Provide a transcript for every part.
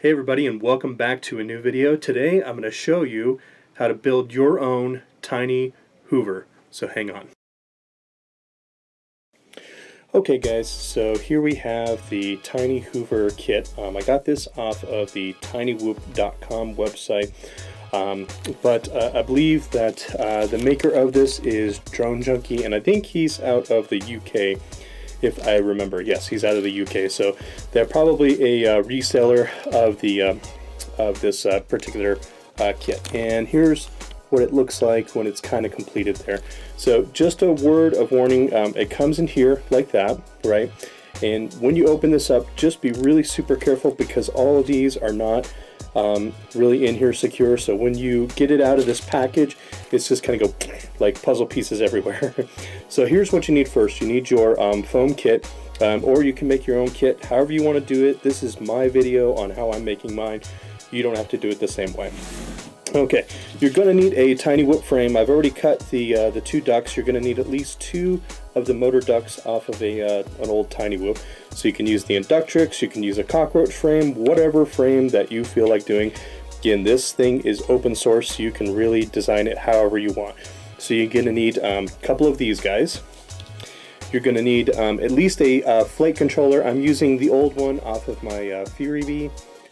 Hey everybody, and welcome back to a new video. Today I'm going to show you how to build your own Tiny Whoover. So hang on. Okay guys, so here we have the Tiny Whoover kit. I got this off of the tinywhoop.com website, but I believe that the maker of this is Drone Junkie, and I think he's out of the UK. If I remember, yes, he's out of the UK, so they're probably a reseller of the of this particular kit. And here's what it looks like when it's kind of completed there. So just a word of warning, it comes in here like that, right? And when you open this up, just be really super careful because all of these are not really in here secure. So when you get it out of this package, it's just kind of go like puzzle pieces everywhere. So here's what you need first. You need your foam kit, or you can make your own kit, however you want to do it. This is my video on how I'm making mine. You don't have to do it the same way. Okay, you're going to need a Tiny Whoop frame. I've already cut the two ducts. You're going to need at least 2 of the motor ducts off of an old Tiny Whoop. So you can use the Inductrix, you can use a cockroach frame, whatever frame that you feel like doing. Again, this thing is open source, so you can really design it however you want. So you're going to need a couple of these guys. You're going to need at least a flight controller. I'm using the old one off of my Fury Bee,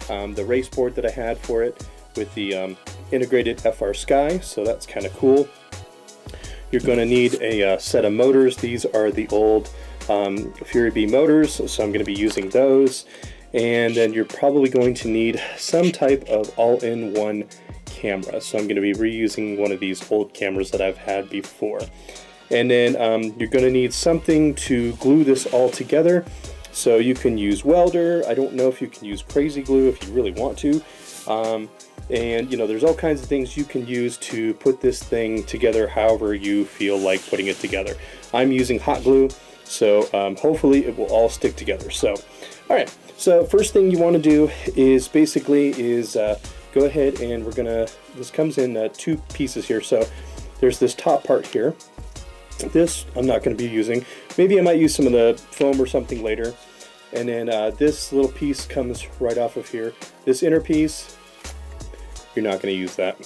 the race board that I had for it, with the integrated FR Sky, so that's kind of cool. You're going to need a set of motors. These are the old Fury Bee motors, so I'm going to be using those. And then you're probably going to need some type of all-in-one camera, so I'm going to be reusing one of these old cameras that I've had before. And then you're going to need something to glue this all together, so you can use welder. I don't know if you can use crazy glue if you really want to. And you know, there's all kinds of things you can use to put this thing together however you feel like putting it together. I'm using hot glue, so hopefully it will all stick together. So alright, so first thing you want to do is basically go ahead and we're gonna, this comes in 2 pieces here. So there's this top part here. This I'm not going to be using. Maybe I might use some of the foam or something later. And then this little piece comes right off of here. This inner piece, you're not going to use that,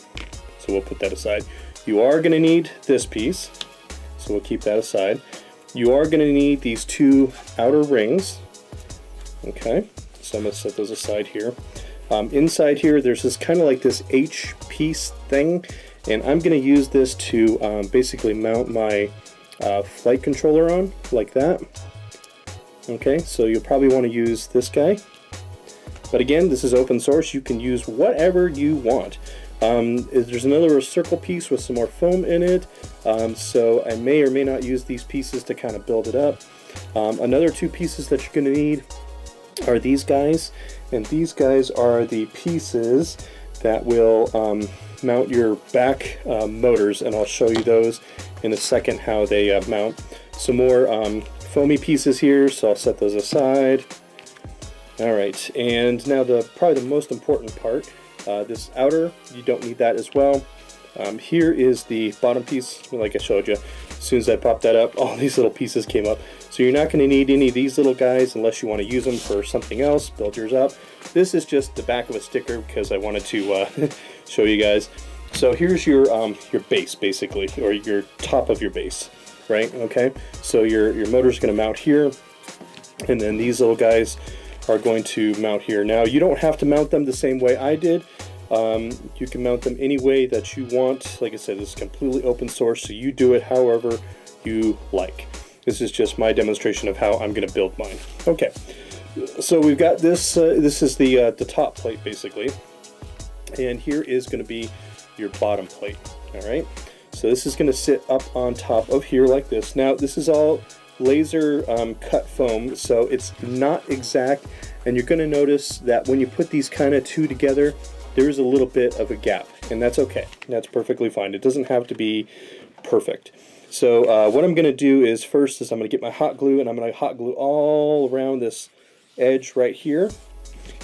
so we'll put that aside. You are going to need this piece, so we'll keep that aside. You are going to need these 2 outer rings. Okay, so I'm going to set those aside here. Inside here, there's this kind of like this H piece thing, and I'm going to use this to basically mount my flight controller on, like that. Okay, so you'll probably want to use this guy. But again, this is open source. You can use whatever you want. There's another circle piece with some more foam in it. So I may or may not use these pieces to kind of build it up. Another 2 pieces that you're going to need are these guys. And these guys are the pieces that will mount your back motors. And I'll show you those in a second how they mount. Some more foamy pieces here, so I'll set those aside. Alright, and now probably the most important part, this outer, you don't need that as well. Here is the bottom piece, like I showed you. As soon as I popped that up, all these little pieces came up. So you're not going to need any of these little guys unless you want to use them for something else, build yours up. This is just the back of a sticker because I wanted to show you guys. So here's your base, basically, or your top of your base, right? Okay, so your motor's going to mount here, and then these little guys are going to mount here. Now you don't have to mount them the same way I did. You can mount them any way that you want. Like I said, this is completely open source, so you do it however you like. This is just my demonstration of how I'm going to build mine. Okay, so we've got this. This is the top plate basically, and here is going to be your bottom plate. All right, so this is going to sit up on top of here like this. Now this is all laser cut foam, so it's not exact, and you're going to notice that when you put these kind of 2 together, there's a little bit of a gap, and that's okay. That's perfectly fine. It doesn't have to be perfect. So what I'm going to do is first I'm going to get my hot glue, and I'm going to hot glue all around this edge right here,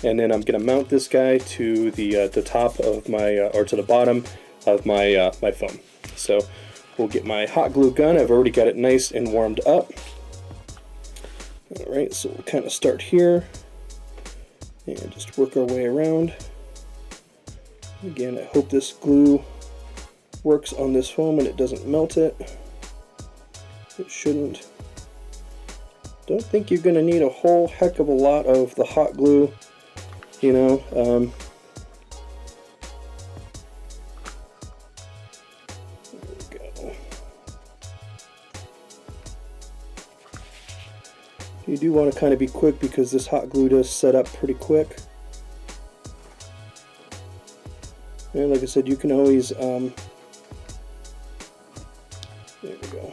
and then I'm going to mount this guy to the top of my or to the bottom of my my foam. So we'll get my hot glue gun. I've already got it nice and warmed up. Alright, so we'll kind of start here. And just work our way around. Again, I hope this glue works on this foam and it doesn't melt it. It shouldn't. Don't think you're going to need a whole heck of a lot of the hot glue, you know. There we go. You do want to kind of be quick because this hot glue does set up pretty quick. And like I said, you can always, there we go.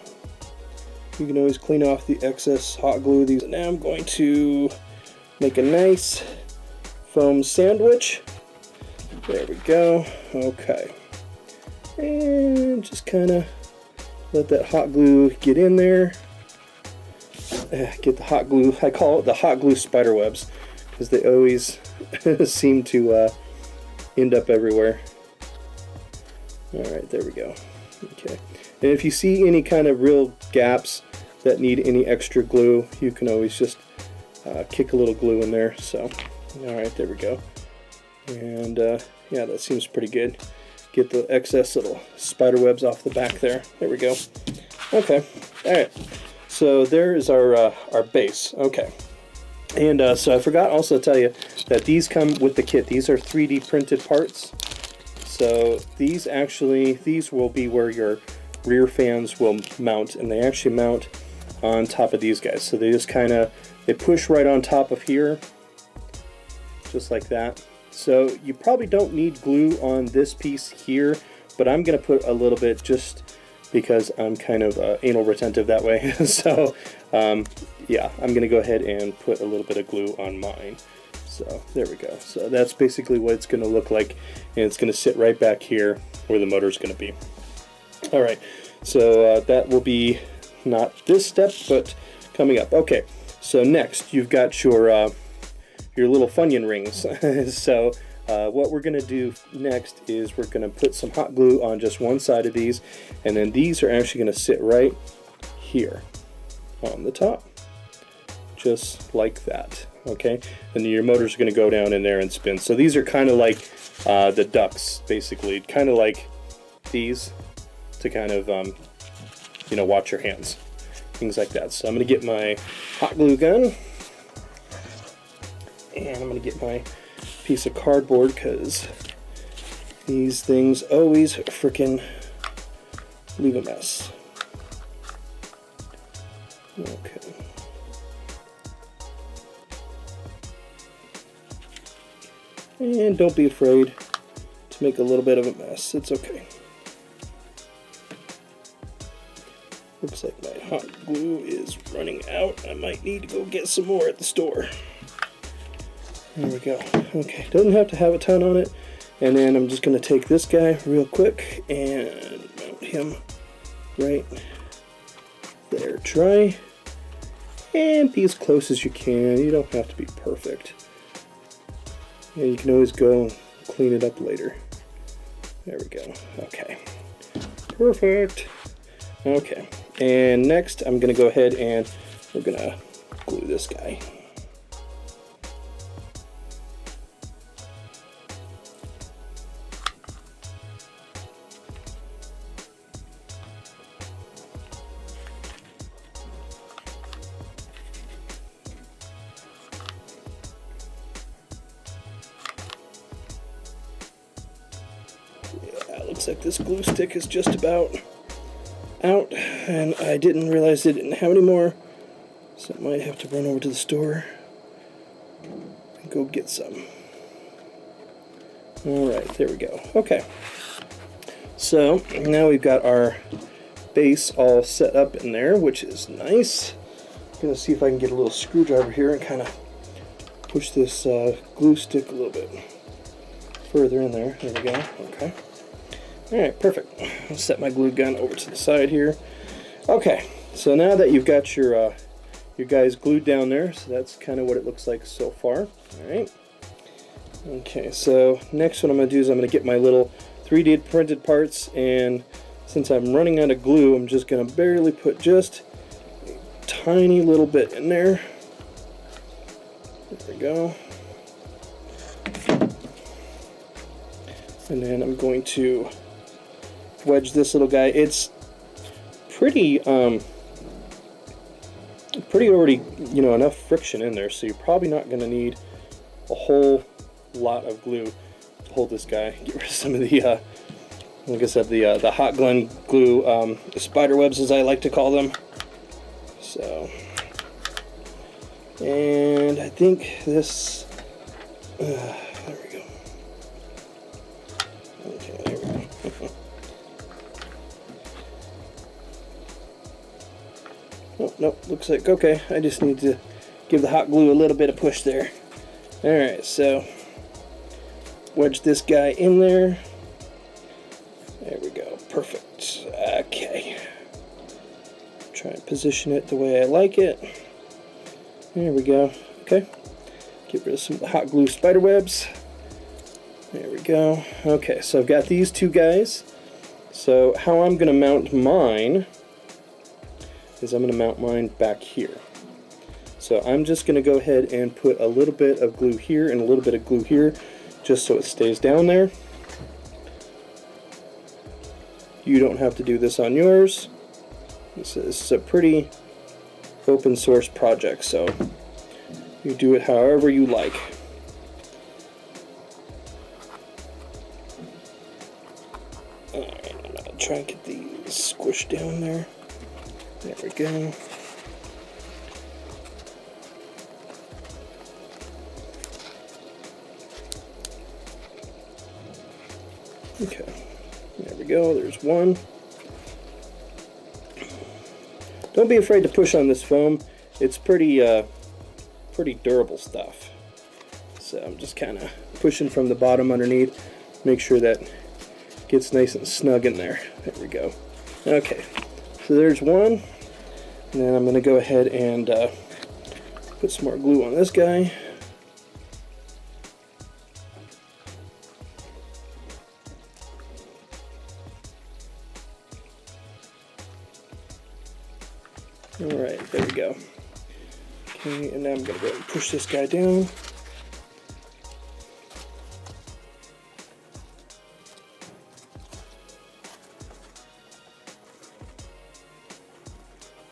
You can always clean off the excess hot glue. Now I'm going to make a nice foam sandwich. There we go. Okay. And just kind of let that hot glue get in there. Get the hot glue. I call it the hot glue spider webs because they always seem to end up everywhere. Alright, there we go. Okay. And if you see any kind of real gaps that need any extra glue, you can always just kick a little glue in there. So, alright, there we go. And yeah, that seems pretty good. Get the excess little spider webs off the back there. There we go. Okay, alright. So there is our base. Okay. And so I forgot also to tell you that these come with the kit. These are 3D printed parts. So these will be where your rear fans will mount, and they actually mount on top of these guys. So they just they push right on top of here, just like that. So you probably don't need glue on this piece here, but I'm going to put a little bit just because I'm kind of anal retentive that way. So yeah, I'm going to go ahead and put a little bit of glue on mine. So there we go. So that's basically what it's going to look like, and it's going to sit right back here where the motor is going to be. Alright, so that will be not this step, but coming up. Okay, so next you've got your little Funyun rings. So what we're going to do next is we're going to put some hot glue on just one side of these, and then these are actually going to sit right here on the top, just like that. Okay, and your motor's going to go down in there and spin. So these are kind of like the ducks, basically, kind of like these, to kind of you know, watch your hands, things like that. So I'm going to get my hot glue gun, and I'm going to get my piece of cardboard because these things always frickin' leave a mess. Okay. And don't be afraid to make a little bit of a mess. It's okay. Looks like my hot glue is running out. I might need to go get some more at the store. There we go. Okay, doesn't have to have a ton on it. And then I'm just going to take this guy real quick and mount him right there. Try and be as close as you can. You don't have to be perfect. And you can always go and clean it up later. There we go. Okay. Perfect. Okay. And next I'm going to go ahead and we're going to glue this guy. Looks like this glue stick is just about out, and I didn't realize they didn't have any more, so I might have to run over to the store and go get some. Alright, there we go. Okay, so now we've got our base all set up in there, which is nice. I'm going to see if I can get a little screwdriver here and kind of push this glue stick a little bit further in there. There we go. Okay. Alright, perfect. I'll set my glue gun over to the side here. Okay, so now that you've got your guys glued down there, so that's kind of what it looks like so far. Alright. Okay, so next what I'm going to do is I'm going to get my little 3D printed parts, and since I'm running out of glue, I'm just going to barely put just a tiny little bit in there. There we go. And then I'm going to wedge this little guy. It's pretty already, you know, enough friction in there, so you're probably not going to need a whole lot of glue to hold this guy. Get rid of some of the, like I said, the hot glue spider webs, as I like to call them. So, and I think this, there we go. Okay, there we go. Oh, nope, looks like okay. I just need to give the hot glue a little bit of push there. Alright, so wedge this guy in there. There we go, perfect. Okay. Try and position it the way I like it. There we go. Okay. Get rid of some of the hot glue spider webs. There we go. Okay, so I've got these two guys. So how I'm going to mount mine is I'm going to mount mine back here. So I'm just going to go ahead and put a little bit of glue here and a little bit of glue here, just so it stays down there. You don't have to do this on yours. This is a pretty open source project, so you do it however you like. Alright, I'm going to try and get these squished down there. There we go. Okay, there we go, there's one. Don't be afraid to push on this foam. It's pretty durable stuff. So I'm just kind of pushing from the bottom underneath. Make sure that gets nice and snug in there. There we go. Okay, so there's one. And then I'm going to go ahead and put some more glue on this guy. Alright, there we go. Okay, and now I'm going to go ahead and push this guy down.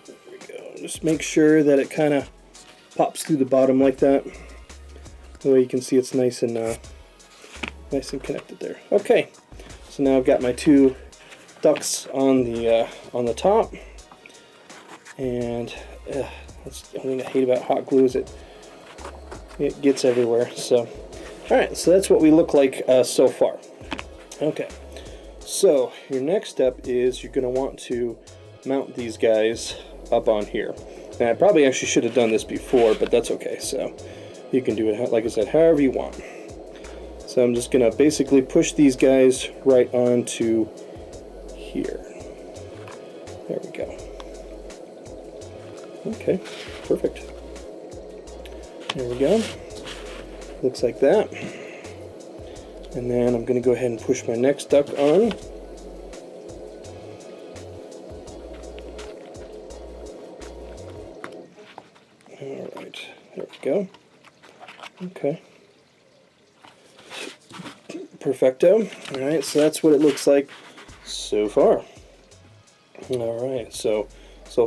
There we go. Just make sure that it kind of pops through the bottom like that. That way you can see it's nice and connected there. Okay, so now I've got my two ducks on the top. And that's the only thing I hate about hot glue is it gets everywhere. So, alright, so that's what we look like so far. Okay, so your next step is you're going to want to mount these guys up on here. And I probably actually should have done this before, but that's okay. So you can do it, like I said, however you want. So I'm just going to basically push these guys right onto here. There we go. Okay, perfect. There we go. Looks like that. And then I'm going to go ahead and push my next duck on. Alright, there we go. Okay. Perfecto. Alright, so that's what it looks like so far. Alright, so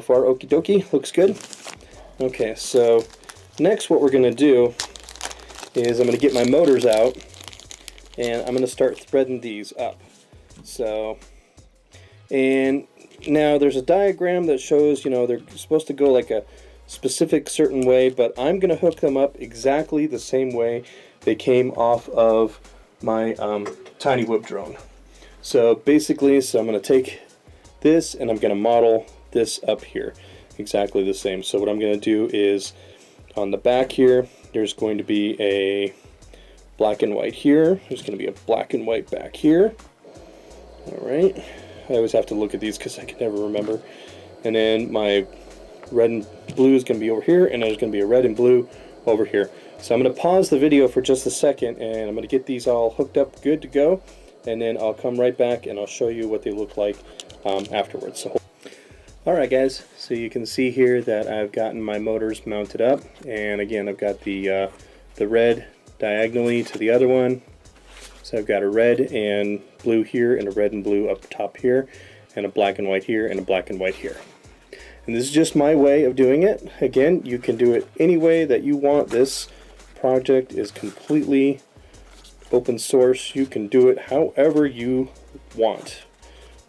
far okie dokie, looks good. Okay, so next what we're going to do is I'm going to get my motors out and I'm going to start threading these up. So, and now there's a diagram that shows, you know, they're supposed to go like a specific certain way, but I'm going to hook them up exactly the same way they came off of my Tiny Whoover drone. So basically, I'm going to take this and I'm going to model this up here exactly the same. So what I'm going to do is on the back here there's going to be a black and white here, there's going to be a black and white back here. Alright, I always have to look at these because I can never remember. And then my red and blue is going to be over here, and there's going to be a red and blue over here. So I'm going to pause the video for just a second and I'm going to get these all hooked up good to go, and then I'll come right back and I'll show you what they look like afterwards. So alright guys, so you can see here that I've gotten my motors mounted up, and again I've got the red diagonally to the other one, So I've got a red and blue here, and a red and blue up top here, and a black and white here, and a black and white here. And this is just my way of doing it. Again, you can do it any way that you want. This project is completely open source. You can do it however you want,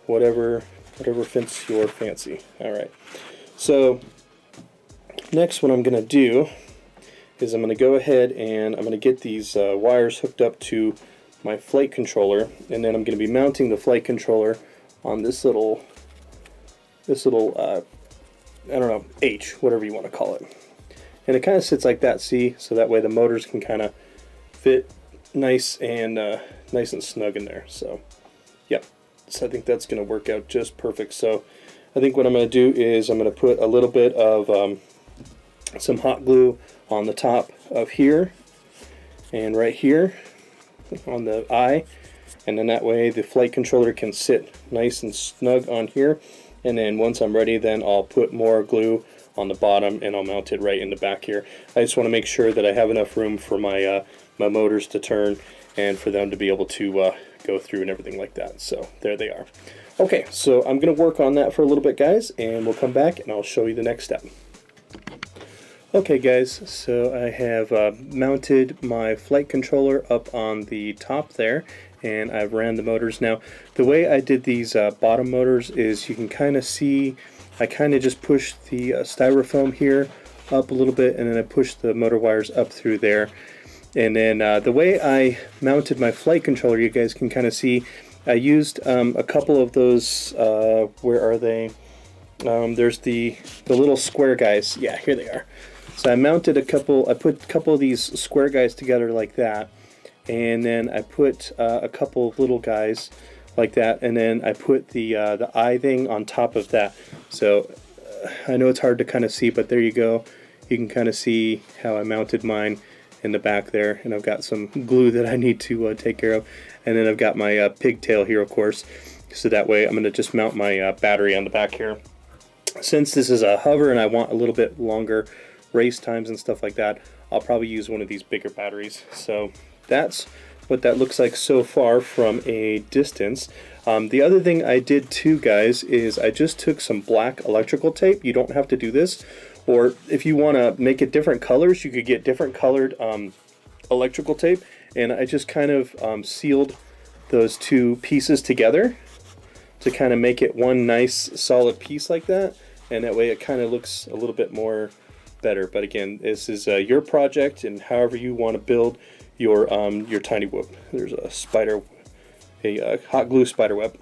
whatever fits your fancy. All right. So next, what I'm going to do is I'm going to go ahead and I'm going to get these wires hooked up to my flight controller, and then I'm going to be mounting the flight controller on this little I don't know, H, whatever you want to call it. And it kind of sits like that, see? So that way the motors can kind of fit nice and snug in there. So, yeah. So I think that's going to work out just perfect. So I think what I'm going to do is I'm going to put a little bit of some hot glue on the top of here and right here on the eye. And then that way the flight controller can sit nice and snug on here. And then once I'm ready, then I'll put more glue on the bottom and I'll mount it right in the back here. I just want to make sure that I have enough room for my my motors to turn and for them to be able to go through and everything like that. So there they are. Okay, so I'm going to work on that for a little bit, guys, and we'll come back and I'll show you the next step. Okay, guys, so I have mounted my flight controller up on the top there, and I've ran the motors. Now, the way I did these bottom motors is you can kind of see, I kind of just push the styrofoam here up a little bit, and then I push the motor wires up through there. And then the way I mounted my flight controller, you guys can kind of see, I used a couple of those, where are they? There's the little square guys. Yeah, here they are. So I mounted I put a couple of these square guys together like that, and then I put a couple of little guys like that, and then I put the eye thing on top of that. So I know it's hard to kind of see, but there you go. You can kind of see how I mounted mine in the back there, and I've got some glue that I need to take care of, and then I've got my pigtail here, of course, so that way I'm going to just mount my battery on the back here. Since this is a hover and I want a little bit longer race times and stuff like that, I'll probably use one of these bigger batteries. So that's what that looks like so far from a distance. The other thing I did too, guys, is I just took some black electrical tape. You don't have to do this, or if you want to make it different colors, you could get different colored electrical tape, and I just kind of sealed those two pieces together to kind of make it one nice solid piece like that, and that way it kind of looks a little bit more better. But again, this is your project, and however you want to build your Tiny Whoop. There's a hot glue spider web.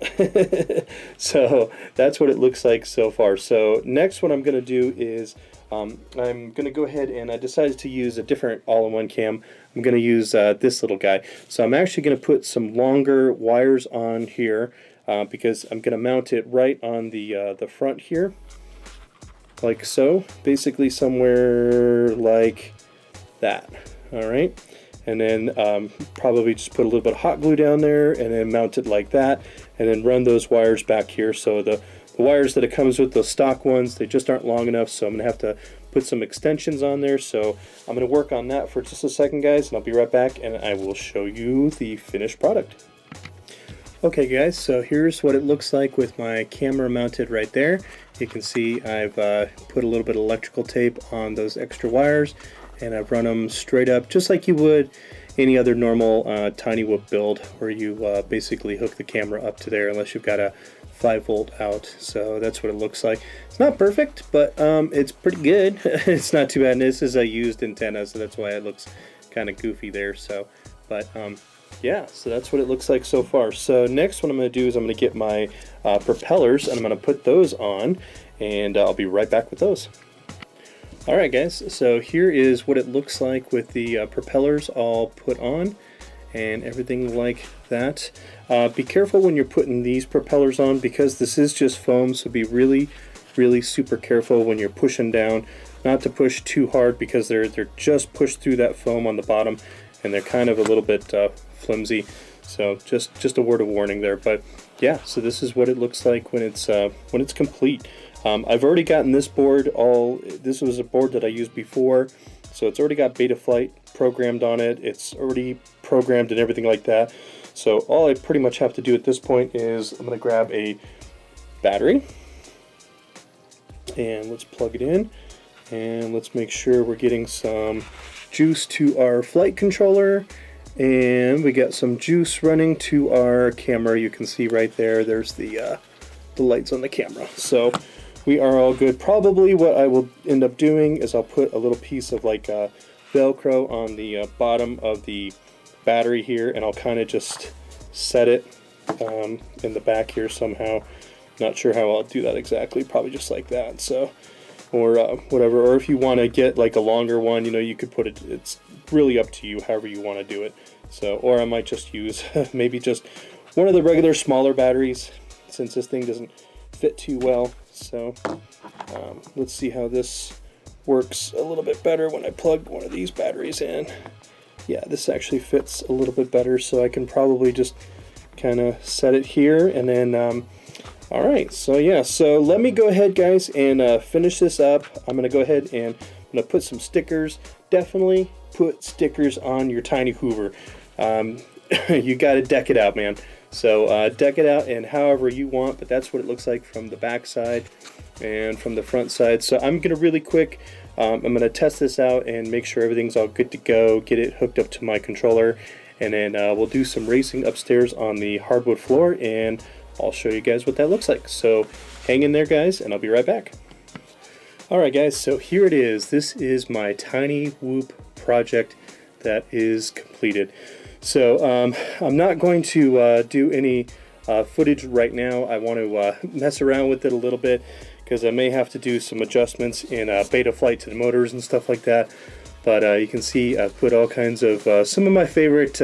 So that's what it looks like so far. So next, what I'm going to do is I'm going to go ahead, and I decided to use a different all-in-one cam. I'm going to use this little guy. So I'm actually going to put some longer wires on here because I'm going to mount it right on the front here, like so, basically somewhere like that. All right, and then probably just put a little bit of hot glue down there, and then mount it like that, and then run those wires back here. So the wires that it comes with, those stock ones, they just aren't long enough, so I'm going to have to put some extensions on there. So I'm going to work on that for just a second, guys, and I'll be right back, and I will show you the finished product. Okay, guys, so here's what it looks like with my camera mounted right there. You can see I've put a little bit of electrical tape on those extra wires, and I've run them straight up just like you would any other normal Tiny Whoop build, where you basically hook the camera up to there, unless you've got a 5-volt out. So that's what it looks like. It's not perfect, but it's pretty good. It's not too bad. And this is a used antenna, so that's why it looks kind of goofy there. So, but yeah, so that's what it looks like so far. So next, what I'm going to do is I'm going to get my propellers, and I'm going to put those on, and I'll be right back with those. Alright, guys, so here is what it looks like with the propellers all put on and everything like that. Be careful when you're putting these propellers on, because this is just foam, so be really super careful when you're pushing down, not to push too hard, because they're just pushed through that foam on the bottom, and they're kind of a little bit flimsy. So just a word of warning there. But yeah, so this is what it looks like when it's complete. I've already gotten this board this was a board that I used before, so it's already got Betaflight programmed on it. It's already programmed and everything like that. So all I pretty much have to do at this point is I'm going to grab a battery and let's plug it in, and let's make sure we're getting some juice to our flight controller, and we got some juice running to our camera. You can see right there, there's the lights on the camera. So we are all good. Probably what I will end up doing is I'll put a little piece of like Velcro on the bottom of the battery here, and I'll kind of just set it in the back here somehow. Not sure how I'll do that exactly, probably just like that. So, or whatever, or if you want to get like a longer one, you know, you could put it, it's really up to you however you want to do it. So, or I might just use maybe just one of the regular smaller batteries, since this thing doesn't fit too well. So let's see how this works a little bit better when I plug one of these batteries in. Yeah, this actually fits a little bit better, so I can probably just kind of set it here, and then alright, so yeah, so let me go ahead, guys, and finish this up. I'm going to go ahead and I'm going to put some stickers. Definitely put stickers on your Tiny Whoover. You got to deck it out, man. So deck it out in however you want, but that's what it looks like from the back side and from the front side. So I'm going to really quick, I'm going to test this out and make sure everything's all good to go, get it hooked up to my controller, and then we'll do some racing upstairs on the hardwood floor, and I'll show you guys what that looks like. So hang in there, guys, and I'll be right back. Alright guys, so here it is. This is my Tiny Whoop project that is completed. So I'm not going to do any footage right now. I want to mess around with it a little bit, because I may have to do some adjustments in beta flight to the motors and stuff like that. But you can see I've put all kinds of some of my favorite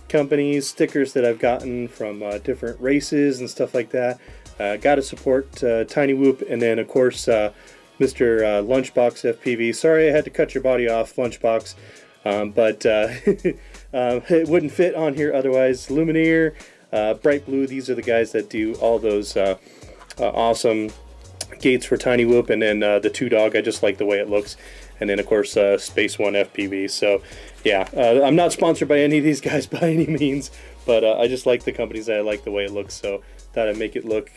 companies, stickers that I've gotten from different races and stuff like that. Got to support Tiny Whoop, and then of course Mr. Lunchbox FPV. Sorry I had to cut your body off, Lunchbox, but it wouldn't fit on here otherwise. Lumineer, Bright Blue, these are the guys that do all those awesome gates for Tiny Whoop, and then the Two Dog, I just like the way it looks, and then of course Space One FPV. So yeah, I'm not sponsored by any of these guys by any means, but I just like the companies, I like the way it looks, so thought I'd make it look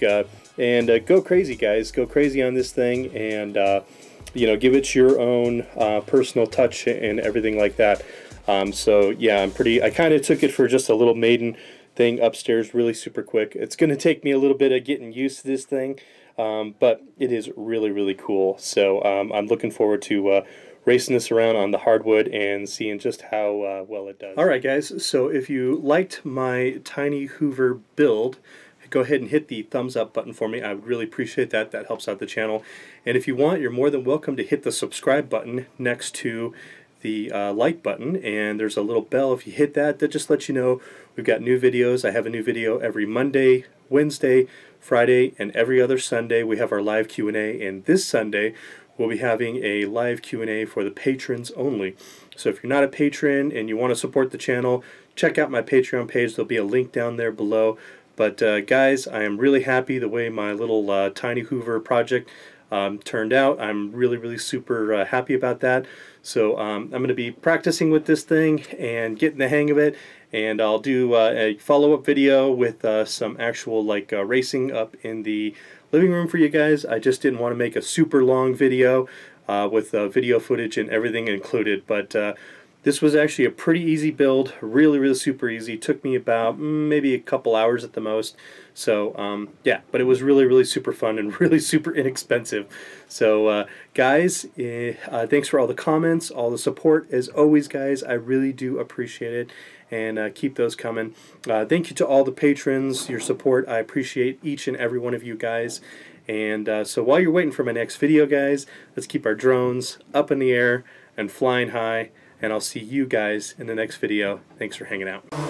and go crazy, guys, go crazy on this thing, and you know, give it your own personal touch and everything like that. So yeah, I kind of took it for just a little maiden thing upstairs, really super quick. It's going to take me a little bit of getting used to this thing, but it is really, really cool. So I'm looking forward to racing this around on the hardwood and seeing just how well it does. Alright guys, so if you liked my Tiny Whoover build, go ahead and hit the thumbs up button for me. I would really appreciate that. That helps out the channel. And if you want, you're more than welcome to hit the subscribe button next to the like button, and there's a little bell. If you hit that, that just lets you know we've got new videos. I have a new video every Monday, Wednesday, Friday, and every other Sunday. We have our live Q&A, and this Sunday we'll be having a live Q&A for the patrons only. So if you're not a patron and you want to support the channel, check out my Patreon page. There'll be a link down there below. But guys, I am really happy the way my little Tiny Whoover project turned out. I'm really, really super happy about that. So I'm going to be practicing with this thing and getting the hang of it. And I'll do a follow-up video with some actual like racing up in the living room for you guys. I just didn't want to make a super long video with video footage and everything included. But this was actually a pretty easy build, really, really super easy. Took me about maybe a couple hours at the most. So yeah, but it was really, really super fun and really super inexpensive. So guys, thanks for all the comments, all the support. As always, guys, I really do appreciate it, and keep those coming. Thank you to all the patrons, your support. I appreciate each and every one of you guys. And so while you're waiting for my next video, guys, let's keep our drones up in the air and flying high. And I'll see you guys in the next video. Thanks for hanging out.